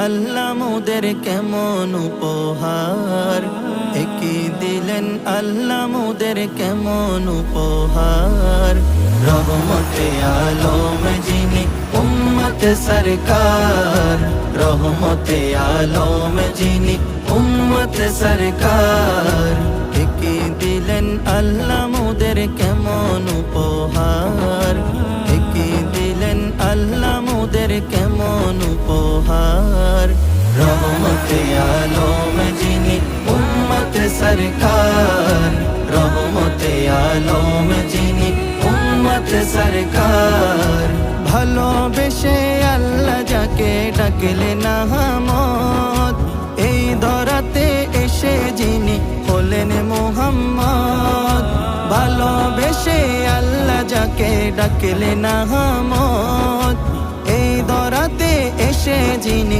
আল্লাহ মোদের কেমন উপহার, একই দিলেন আল্লাহ মোদের কেমন উপহার। রহমতে আলম যিনি উম্মত সরকার, রহমতে আলম যিনি উম্মত সরকার। একই দিলেন আল্লাহ মোদের কেমন উপহার, একই দিলেন আল্লাহ মোদের কেমন উপহার। রহমতে আলম যিনি উম্মত সরকার, রহমতে আলম যিনি উম্মত সরকার। ভালোবেসে আল্লাহ যাকে ডাকলেন আহমদ, এই ধরাতে এসে যিনি হলেন মুহাম্মদ। ভালোবেসে আল্লাহ যাকে ডাকলেন আহমদ, এই ধরাতে এসে যিনি